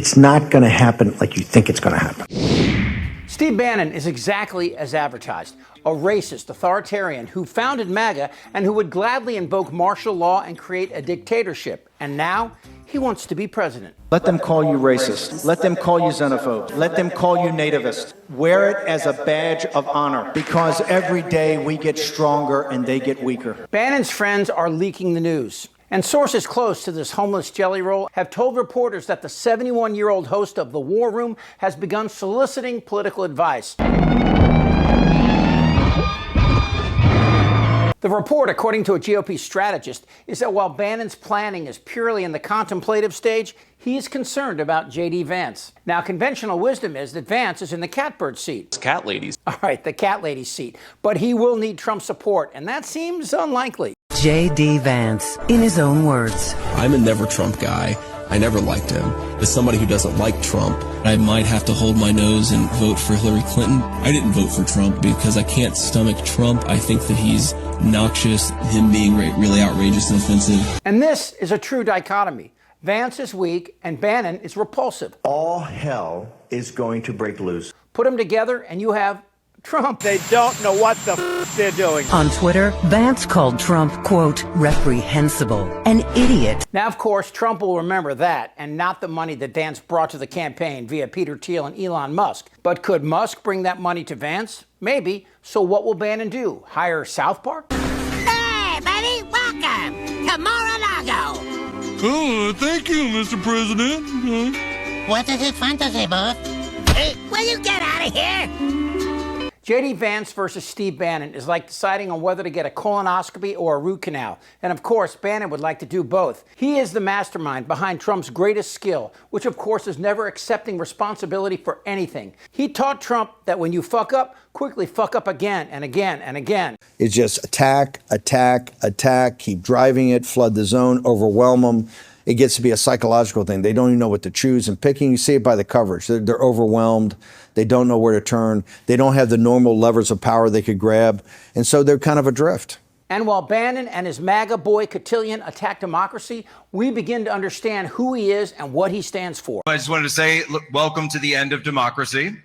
It's not going to happen like you think it's going to happen. Steve Bannon is exactly as advertised, a racist authoritarian who founded MAGA and who would gladly invoke martial law and create a dictatorship. And now he wants to be president. Let them call you racist. Let them call you xenophobe. Let them call you nativist. Wear it as a badge of honor, because every day we get stronger and they get weaker. Bannon's friends are leaking the news. And sources close to this homeless jelly roll have told reporters that the 71-year-old host of The War Room has begun soliciting political advice. The report, according to a GOP strategist, is that while Bannon's planning is purely in the contemplative stage, he is concerned about JD Vance. Now, conventional wisdom is that Vance is in the catbird seat. It's cat ladies. All right, the cat lady seat. But he will need Trump's support, and that seems unlikely. JD Vance, in his own words. I'm a never Trump guy. I never liked him. As somebody who doesn't like Trump, I might have to hold my nose and vote for Hillary Clinton. I didn't vote for Trump because I can't stomach Trump. I think that he's noxious, him being really outrageous and offensive. And this is a true dichotomy. Vance is weak and Bannon is repulsive. All hell is going to break loose. Put them together and you have Trump. They don't know what the they're doing. On Twitter, Vance called Trump, quote, reprehensible, an idiot. Now, of course, Trump will remember that and not the money that Vance brought to the campaign via Peter Thiel and Elon Musk. But could Musk bring that money to Vance? Maybe. So what will Bannon do? Hire South Park? Hey, buddy, welcome to Mar-a-Lago. Oh, thank you, Mr. President. What is it fantasy, boss? Hey, will you get out of here? JD Vance versus Steve Bannon is like deciding on whether to get a colonoscopy or a root canal. And of course, Bannon would like to do both. He is the mastermind behind Trump's greatest skill, which of course is never accepting responsibility for anything. He taught Trump that when you fuck up, quickly fuck up again and again and again. It's just attack, attack, attack, keep driving it, flood the zone, overwhelm them. It gets to be a psychological thing. They don't even know what to choose and picking. You see it by the coverage. They're overwhelmed. They don't know where to turn. They don't have the normal levers of power they could grab. And so they're kind of adrift. And while Bannon and his MAGA boy cotillion attack democracy, we begin to understand who he is and what he stands for. I just wanted to say, look, welcome to the end of democracy.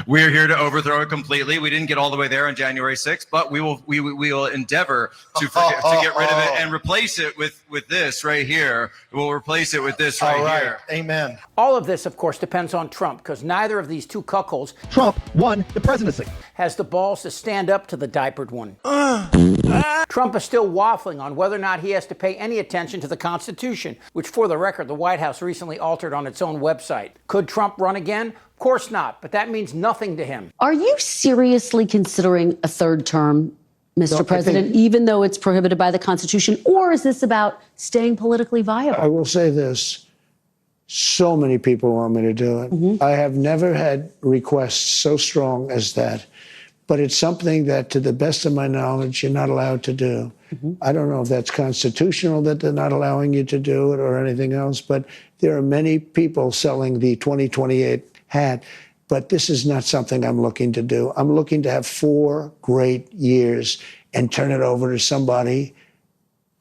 We're here to overthrow it completely. We didn't get all the way there on January 6th, but we will endeavor to get rid of it and replace it with this right here. We'll replace it with this right here. Amen. All of this, of course, depends on Trump, because neither of these two cuckolds, Trump won the presidency. has the balls to stand up to the diapered one. Trump is still waffling on whether or not he has to pay any attention to the Constitution, which, for the record, the White House recently altered on its own website. Could Trump run again? Of course not, but that means nothing to him. Are you seriously considering a third term, Mr. President, even though it's prohibited by the Constitution? Or is this about staying politically viable? I will say this. So many people want me to do it. I have never had requests so strong as that. But it's something that, to the best of my knowledge, you're not allowed to do. I don't know if that's constitutional that they're not allowing you to do it or anything else, but there are many people selling the 2028 hat. But this is not something I'm looking to do. I'm looking to have 4 great years and turn it over to somebody,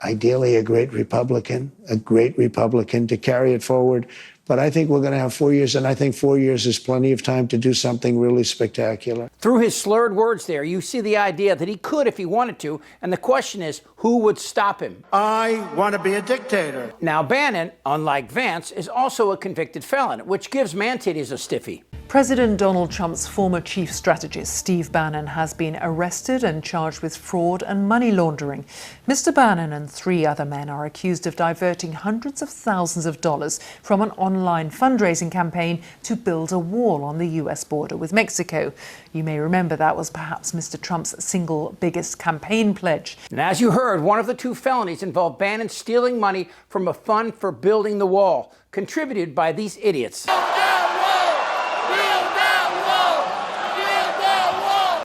ideally a great Republican to carry it forward. But I think we're going to have 4 years, and I think 4 years is plenty of time to do something really spectacular. Through his slurred words there, you see the idea that he could if he wanted to, and the question is, who would stop him? I want to be a dictator. Now, Bannon, unlike Vance, is also a convicted felon, which gives man-titties a stiffy. President Donald Trump's former chief strategist, Steve Bannon, has been arrested and charged with fraud and money laundering. Mr. Bannon and 3 other men are accused of diverting hundreds of thousands of dollars from an online fundraising campaign to build a wall on the U.S. border with Mexico. You may remember that was perhaps Mr. Trump's single biggest campaign pledge. And as you heard, one of the 2 felonies involved Bannon stealing money from a fund for building the wall, contributed by these idiots.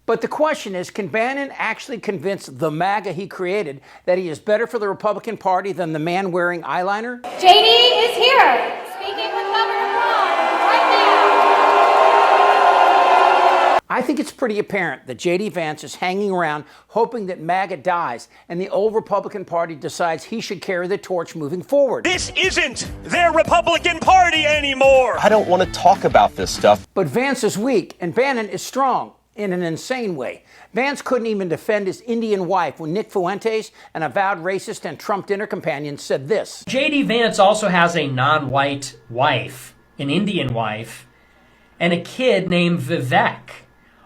But the question is, can Bannon actually convince the MAGA he created that he is better for the Republican Party than the man wearing eyeliner? JD is here, speaking with Governor Braun right now. I think it's pretty apparent that JD Vance is hanging around hoping that MAGA dies and the old Republican Party decides he should carry the torch moving forward. This isn't their Republican Party anymore. anymore. I don't want to talk about this stuff. But Vance is weak and Bannon is strong in an insane way. Vance couldn't even defend his Indian wife when Nick Fuentes, an avowed racist and Trump dinner companion, said this. JD Vance also has a non-white wife, an Indian wife, and a kid named Vivek.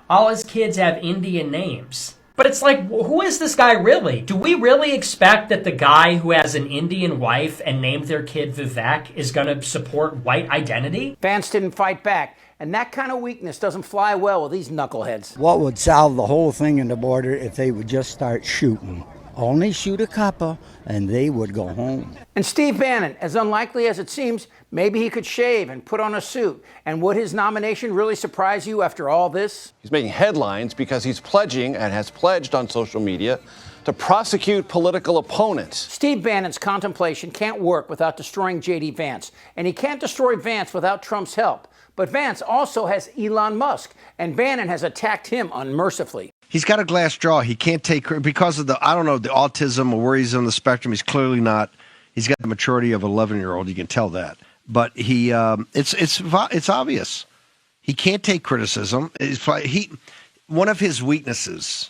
All his kids have Indian names. But it's like, who is this guy really? Do we really expect that the guy who has an Indian wife and named their kid Vivek is going to support white identity? Vance didn't fight back, and that kind of weakness doesn't fly well with these knuckleheads. What would solve the whole thing in the border if they would just start shooting? Only shoot a couple, and they would go home. And Steve Bannon, as unlikely as it seems, maybe he could shave and put on a suit. And would his nomination really surprise you after all this? He's making headlines because he's pledging and has pledged on social media to prosecute political opponents. Steve Bannon's contemplation can't work without destroying JD Vance. And he can't destroy Vance without Trump's help. But Vance also has Elon Musk, and Bannon has attacked him unmercifully. He's got a glass jaw. He can't take, because of the autism or where he's on the spectrum. He's clearly not. He's got the maturity of an 11-year-old. You can tell that. But it's obvious. He can't take criticism. One of his weaknesses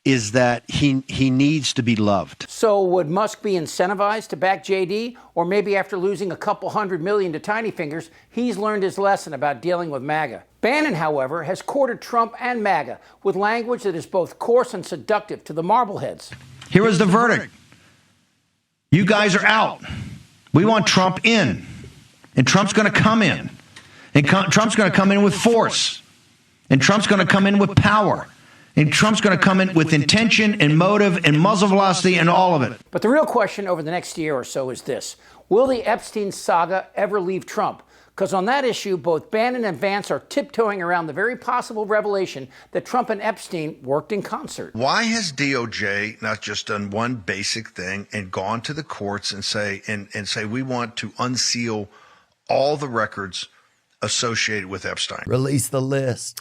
is that he needs to be loved. So would Musk be incentivized to back JD? Or maybe after losing a couple $100 million to Tiny Fingers, he's learned his lesson about dealing with MAGA. Bannon, however, has courted Trump and MAGA with language that is both coarse and seductive to the Marbleheads. Here is the verdict. You guys are out. We want Trump in. And Trump's going to come in. And Trump's going to come in with force. And Trump's going to come in with power. And Trump's going to come in with intention and motive and muzzle velocity and all of it. But the real question over the next year or so is this. Will the Epstein saga ever leave Trump? Because on that issue, both Bannon and Vance are tiptoeing around the very possible revelation that Trump and Epstein worked in concert. Why has DOJ not just done one basic thing and gone to the courts and say we want to unseal all the records associated with Epstein? Release the list.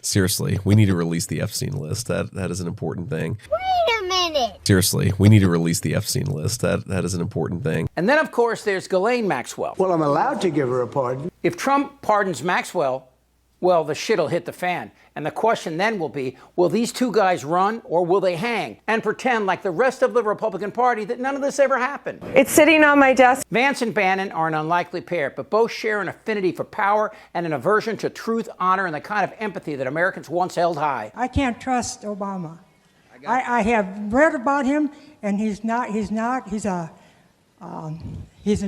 Seriously, we need to release the Epstein list. That is an important thing. Wait a minute. Seriously, we need to release the Epstein list. That is an important thing. And then, of course, there's Ghislaine Maxwell. Well, I'm allowed to give her a pardon. If Trump pardons Maxwell, well, the shit'll hit the fan. And the question then will be, will these two guys run or will they hang and pretend like the rest of the Republican Party that none of this ever happened? It's sitting on my desk. Vance and Bannon are an unlikely pair, but both share an affinity for power and an aversion to truth, honor, and the kind of empathy that Americans once held high. I can't trust Obama. I have read about him, and he's an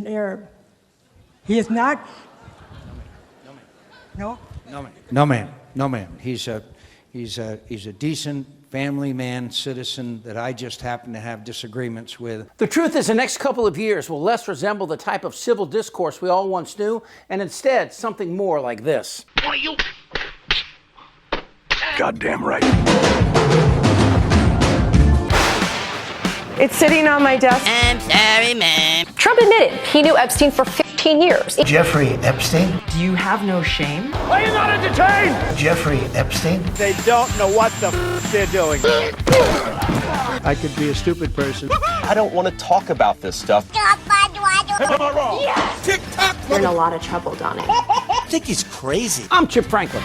Arab. He is not. No? No, ma'am. He's a decent family man, citizen that I just happen to have disagreements with. The truth is the next couple of years will less resemble the type of civil discourse we all once knew, and instead something more like this. Goddamn right. It's sitting on my desk. I'm sorry, ma'am. Trump admitted he knew Epstein for 15 years. Jeffrey Epstein? Do you have no shame? Are you not entertained? Jeffrey Epstein? They don't know what the they're doing. I could be a stupid person. I don't want to talk about this stuff. Am I wrong? Yes. Tick-tock. You're in a lot of trouble, Donnie. I think he's crazy. I'm Chip Franklin.